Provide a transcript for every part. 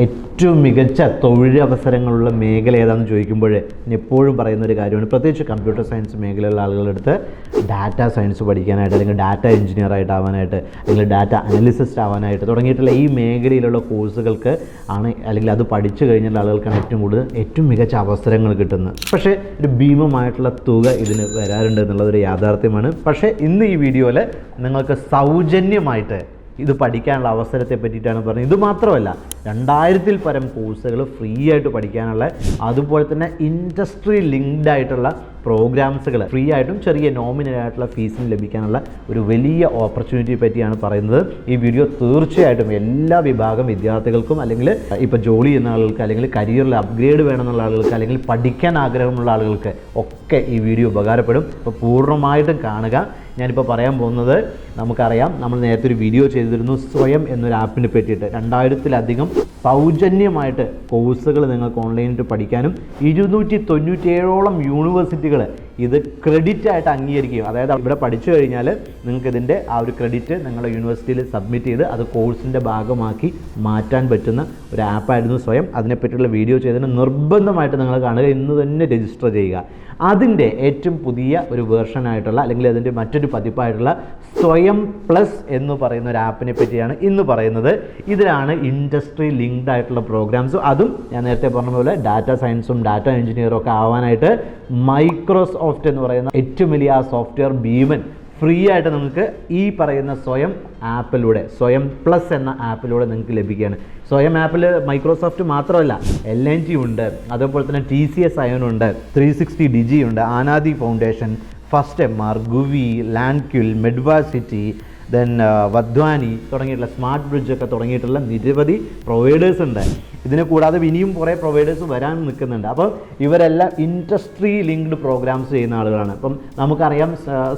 ഏറ്റവും മികച്ച തൊഴിലവസരങ്ങളുള്ള മേഖല ഏതാണെന്ന് ചോദിക്കുമ്പോൾ ഞാൻ എപ്പോഴും പറയുന്ന ഒരു കാര്യമാണ്, പ്രത്യേകിച്ച് കമ്പ്യൂട്ടർ സയൻസ് മേഖലയിലുള്ള ആളുകളുടെ അടുത്ത് ഡാറ്റ സയൻസ് പഠിക്കാനായിട്ട്, അല്ലെങ്കിൽ ഡാറ്റ എഞ്ചിനീയർ ആവാനായിട്ട്, അല്ലെങ്കിൽ ഡാറ്റ അനലിസിസ്റ്റ് ആവാനായിട്ട് തുടങ്ങിയിട്ടുള്ള ഈ മേഖലയിലുള്ള കോഴ്സുകൾക്ക് ആണ്, അല്ലെങ്കിൽ അത് പഠിച്ചു കഴിഞ്ഞുള്ള ആളുകൾക്കാണ് ഏറ്റവും മികച്ച അവസരങ്ങൾ കിട്ടുന്നത്. പക്ഷേ ഒരു ഭീമമായിട്ടുള്ള തുക ഇതിന് വരാറുണ്ട് എന്നുള്ളതൊരു യാഥാർത്ഥ്യമാണ്. പക്ഷേ ഇന്ന് ഈ വീഡിയോയിൽ നിങ്ങൾക്ക് സൗജന്യമായിട്ട് ഇത് പഠിക്കാനുള്ള അവസരത്തെ പറ്റിയിട്ടാണ് പറഞ്ഞത്. ഇത് മാത്രമല്ല, 2000-ൽ പരം കോഴ്സുകൾ ഫ്രീ ആയിട്ട് പഠിക്കാനുള്ള, അതുപോലെ തന്നെ ഇൻഡസ്ട്രി ലിങ്ക്ഡ് ആയിട്ടുള്ള പ്രോഗ്രാംസുകൾ ഫ്രീ ആയിട്ടും ചെറിയ നോമിനൽ ആയിട്ടുള്ള ഫീസിന് ലഭിക്കാനുള്ള ഒരു വലിയ ഓപ്പർച്യൂണിറ്റിയെ പറ്റിയാണ് പറയുന്നത്. ഈ വീഡിയോ തീർച്ചയായിട്ടും എല്ലാ വിഭാഗം വിദ്യാർത്ഥികൾക്കും, അല്ലെങ്കിൽ ഇപ്പോൾ ജോലി ചെയ്യുന്ന ആളുകൾക്ക്, അല്ലെങ്കിൽ കരിയറിൽ അപ്ഗ്രേഡ് വേണമെന്നുള്ള ആളുകൾക്ക്, അല്ലെങ്കിൽ പഠിക്കാൻ ആഗ്രഹമുള്ള ആളുകൾക്ക് ഒക്കെ ഈ വീഡിയോ ഉപകാരപ്പെടും. അപ്പോൾ പൂർണ്ണമായിട്ടും കാണുക. ഞാനിപ്പോൾ പറയാൻ പോകുന്നത്, നമുക്കറിയാം, നമ്മൾ നേരത്തെ ഒരു വീഡിയോ ചെയ്തിരുന്നു സ്വയം എന്നൊരു ആപ്പിനെ പറ്റിയിട്ട്. 2000-ലധികം സൗജന്യമായിട്ട് കോഴ്സുകൾ നിങ്ങൾക്ക് ഓൺലൈനായിട്ട് പഠിക്കാനും 297ഓളം യൂണിവേഴ്സിറ്റികൾ ഇത് ക്രെഡിറ്റ് ആയിട്ട് അംഗീകരിക്കുകയും, അതായത് ഇവിടെ പഠിച്ചു കഴിഞ്ഞാൽ നിങ്ങൾക്ക് ഇതിൻ്റെ ആ ഒരു ക്രെഡിറ്റ് നിങ്ങളുടെ യൂണിവേഴ്സിറ്റിയിൽ സബ്മിറ്റ് ചെയ്ത് അത് കോഴ്സിൻ്റെ ഭാഗമാക്കി മാറ്റാൻ പറ്റുന്ന ഒരു ആപ്പായിരുന്നു സ്വയം. അതിനെപ്പറ്റിയുള്ള വീഡിയോ ചെയ്തതിന് നിർബന്ധമായിട്ട് നിങ്ങൾ കാണുക, ഇന്ന് തന്നെ രജിസ്റ്റർ ചെയ്യുക. അതിൻ്റെ ഏറ്റവും പുതിയ ഒരു വേർഷനായിട്ടുള്ള, അല്ലെങ്കിൽ അതിൻ്റെ മറ്റൊരു പതിപ്പായിട്ടുള്ള സ്വയം പ്ലസ് എന്ന് പറയുന്ന ഒരു ആപ്പിനെ പറ്റിയാണ് ഇന്ന് പറയുന്നത്. ഇതിലാണ് ഇൻഡസ്ട്രി ലിങ്ക്ഡ് ആയിട്ടുള്ള പ്രോഗ്രാംസും, അതും ഞാൻ നേരത്തെ പറഞ്ഞ പോലെ ഡാറ്റ സയൻസും ഡാറ്റ എഞ്ചിനീയറും ഒക്കെ ആവാനായിട്ട് മൈക്രോസോഫ്റ്റ് എന്ന് പറയുന്ന ഏറ്റവും വലിയ ആ സോഫ്റ്റ്വെയർ ഭീമൻ ഫ്രീ ആയിട്ട് നിങ്ങൾക്ക് ഈ പറയുന്ന സ്വയം ആപ്പിലൂടെ, സ്വയം പ്ലസ് എന്ന ആപ്പിലൂടെ നിങ്ങൾക്ക് ലഭിക്കുകയാണ്. സ്വയം ആപ്പിൽ മൈക്രോസോഫ്റ്റ് മാത്രമല്ല, LNT ഉണ്ട്, അതേപോലെ തന്നെ TCS അയോൺ ഉണ്ട്, 360 ഡിജി ഉണ്ട്, ആനാദി ഫൗണ്ടേഷൻ, ഫസ്റ്റ് MR, ഗുവി, ലാൻഡ്ക്യുൽ, മെഡ്വാസിറ്റി, ദെൻ വധ്വാനി തുടങ്ങിയിട്ടുള്ള സ്മാർട്ട് ബ്രിഡ്ജ് ഒക്കെ തുടങ്ങിയിട്ടുള്ള നിരവധി പ്രൊവൈഡേഴ്സ് ഉണ്ട്. ഇതിനെ കൂടാതെ ഇനിയും കുറേ പ്രൊവൈഡേഴ്സ് വരാൻ നിൽക്കുന്നുണ്ട്. അപ്പോൾ ഇവരെല്ലാം ഇൻഡസ്ട്രി ലിങ്ക്ഡ് പ്രോഗ്രാംസ് ചെയ്യുന്ന ആളുകളാണ്. അപ്പം നമുക്കറിയാം,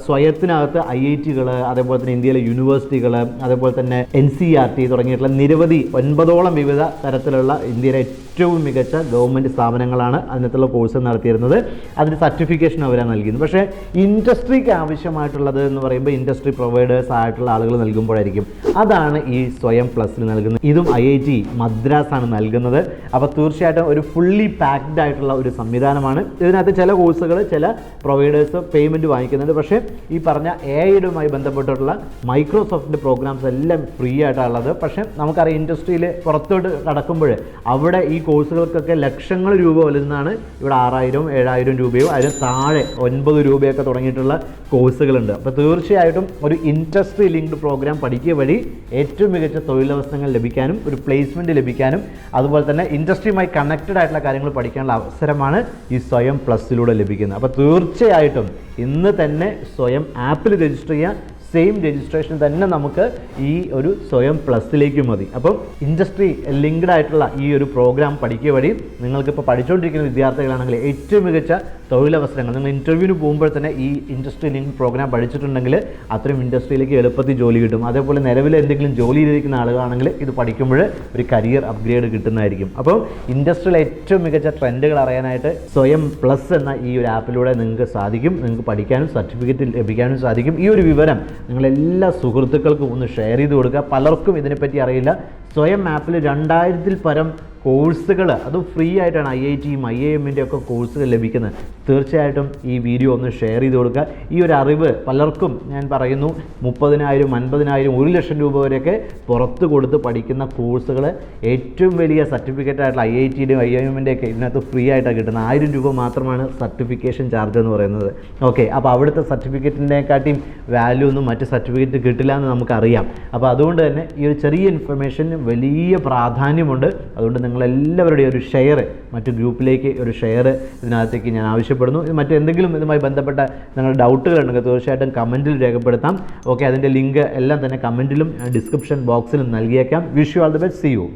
സ്വയത്തിനകത്ത് IIT-കൾ, അതേപോലെ തന്നെ ഇന്ത്യയിലെ യൂണിവേഴ്സിറ്റികൾ, അതേപോലെ തന്നെ NCERT തുടങ്ങിയിട്ടുള്ള നിരവധി 9ഓളം വിവിധ തരത്തിലുള്ള ഇന്ത്യയിലെ ഏറ്റവും മികച്ച ഗവൺമെൻറ് സ്ഥാപനങ്ങളാണ് അതിനകത്തുള്ള കോഴ്സ് നടത്തിയിരുന്നത്. അതിന് സർട്ടിഫിക്കേഷൻ അവരാണ് നൽകിയത്. പക്ഷേ ഇൻഡസ്ട്രിക്ക് ആവശ്യമായിട്ടുള്ളത് എന്ന് പറയുമ്പോൾ ഇൻഡസ്ട്രി പ്രൊവൈഡേഴ്സ് ആയിട്ടുള്ള ആളുകൾ നൽകുമ്പോഴായിരിക്കും. അതാണ് ഈ സ്വയം പ്ലസിൽ നൽകുന്നത്. ഇതും IIT മദ്രാസാണ് നൽകുന്നത്. അപ്പോൾ തീർച്ചയായിട്ടും ഒരു ഫുള്ളി പാക്ഡ് ആയിട്ടുള്ള ഒരു സംവിധാനമാണ്. ഇതിനകത്ത് ചില കോഴ്സുകൾ ചില പ്രൊവൈഡേഴ്സ് പേയ്മെൻറ്റ് വാങ്ങിക്കുന്നുണ്ട്. പക്ഷേ ഈ പറഞ്ഞ AI-യുമായി ബന്ധപ്പെട്ടിട്ടുള്ള മൈക്രോസോഫ്റ്റിൻ്റെ പ്രോഗ്രാംസ് എല്ലാം ഫ്രീ ആയിട്ടുള്ളത്. പക്ഷേ നമുക്കറിയാം, ഇൻഡസ്ട്രിയിൽ പുറത്തോട്ട് കടക്കുമ്പോൾ അവിടെ ഈ കോഴ്സുകൾക്കൊക്കെ ലക്ഷങ്ങൾ രൂപ വരുന്നതാണ്. ഇവിടെ 6000, 7000 രൂപയോ അതിന് താഴെ 9 രൂപയൊക്കെ തുടങ്ങിയിട്ടുള്ള കോഴ്സുകളുണ്ട്. അപ്പോൾ തീർച്ചയായിട്ടും ഒരു ഇൻഡസ്ട്രി ലിങ്ക്ഡ് പ്രോഗ്രാം പഠിക്കുക വഴി ഏറ്റവും മികച്ച തൊഴിലവസരങ്ങൾ ലഭിക്കാനും, ഒരു പ്ലേസ്മെൻറ്റ് ലഭിക്കാനും, അതുപോലെ തന്നെ ഇൻഡസ്ട്രിയുമായി കണക്റ്റഡ് ആയിട്ടുള്ള കാര്യങ്ങൾ പഠിക്കാനുള്ള അവസരമാണ് ഈ സ്വയം പ്ലസിലൂടെ ലഭിക്കുന്നത്. അപ്പോൾ തീർച്ചയായിട്ടും ഇന്ന് തന്നെ സ്വയം ആപ്പിൽ രജിസ്റ്റർ ചെയ്യുക. സെയിം രജിസ്ട്രേഷൻ തന്നെ നമുക്ക് ഈ ഒരു സ്വയം പ്ലസിലേക്ക് മതി. അപ്പം ഇൻഡസ്ട്രി ലിങ്ക്ഡ് ആയിട്ടുള്ള ഈ ഒരു പ്രോഗ്രാം പഠിക്കുക വഴി നിങ്ങൾക്കിപ്പോൾ പഠിച്ചുകൊണ്ടിരിക്കുന്ന വിദ്യാർത്ഥികളാണെങ്കിൽ ഏറ്റവും മികച്ച തൊഴിലവസരങ്ങൾ, നിങ്ങൾ ഇൻ്റർവ്യൂവിന് പോകുമ്പോൾ തന്നെ ഈ ഇൻഡസ്ട്രി ലിങ്ക് പ്രോഗ്രാം പഠിച്ചിട്ടുണ്ടെങ്കിൽ അത്രയും ഇൻഡസ്ട്രിയിലേക്ക് എളുപ്പത്തിൽ ജോലി കിട്ടും. അതേപോലെ നിലവിൽ എന്തെങ്കിലും ജോലിയിലിരിക്കുന്ന ആളുകളാണെങ്കിൽ ഇത് പഠിക്കുമ്പോൾ ഒരു കരിയർ അപ്ഗ്രേഡ് കിട്ടുന്നതായിരിക്കും. അപ്പോൾ ഇൻഡസ്ട്രിയിലെ ഏറ്റവും മികച്ച ട്രെൻഡുകൾ അറിയാനായിട്ട് സ്വയം പ്ലസ് എന്ന ഈ ഒരു ആപ്പിലൂടെ നിങ്ങൾക്ക് സാധിക്കും. നിങ്ങൾക്ക് പഠിക്കാനും സർട്ടിഫിക്കറ്റ് ലഭിക്കാനും സാധിക്കും. ഈ ഒരു വിവരം നിങ്ങളെല്ലാ സുഹൃത്തുക്കൾക്കും ഒന്ന് ഷെയർ ചെയ്ത് കൊടുക്കുക. പലർക്കും ഇതിനെപ്പറ്റി അറിയില്ല. സ്വയം ആപ്പിൽ 2000-ൽ പരം കോഴ്സുകൾ, അതും ഫ്രീ ആയിട്ടാണ് IIT-യും IIM-ൻ്റെ ഒക്കെ കോഴ്സുകൾ ലഭിക്കുന്നത്. തീർച്ചയായിട്ടും ഈ വീഡിയോ ഒന്ന് ഷെയർ ചെയ്ത് കൊടുക്കുക. ഈ ഒരു അറിവ് പലർക്കും, ഞാൻ പറയുന്നു, 30,000, 50,000, 1 ലക്ഷം രൂപ വരെയൊക്കെ പുറത്ത് കൊടുത്ത് പഠിക്കുന്ന കോഴ്സുകൾ ഏറ്റവും വലിയ സർട്ടിഫിക്കറ്റ് ആയിട്ടുള്ള IIT-യുടെയും IIM-ൻ്റെ ഒക്കെ ഇതിനകത്ത് ഫ്രീ ആയിട്ടാണ് കിട്ടുന്നത്. 1000 രൂപ മാത്രമാണ് സർട്ടിഫിക്കേഷൻ ചാർജ് എന്ന് പറയുന്നത്. ഓക്കെ, അപ്പോൾ അവിടുത്തെ സർട്ടിഫിക്കറ്റിനെക്കാട്ടിയും വാല്യൂ ഒന്നും മറ്റ് സർട്ടിഫിക്കറ്റ് കിട്ടില്ല എന്ന് നമുക്കറിയാം. അപ്പോൾ അതുകൊണ്ട് തന്നെ ഈ ഒരു ചെറിയ ഇൻഫർമേഷന് വലിയ പ്രാധാന്യമുണ്ട്. അതുകൊണ്ട് നിങ്ങളെല്ലാവരുടെയും ഒരു ഷെയർ, മറ്റു ഗ്രൂപ്പിലേക്ക് ഒരു ഷെയർ ഇതിനകത്തേക്ക് ഞാൻ ആവശ്യപ്പെടുന്നു. മറ്റെന്തെങ്കിലും ഇതുമായി ബന്ധപ്പെട്ട നിങ്ങളുടെ ഡൗട്ടുകൾ ഉണ്ടെങ്കിൽ തീർച്ചയായിട്ടും കമൻറ്റിൽ രേഖപ്പെടുത്താം. ഓക്കെ, അതിൻ്റെ ലിങ്ക് എല്ലാം തന്നെ കമൻറ്റിലും ഡിസ്ക്രിപ്ഷൻ ബോക്സിലും നൽകിയേക്കാം. Wish you all the best. See U.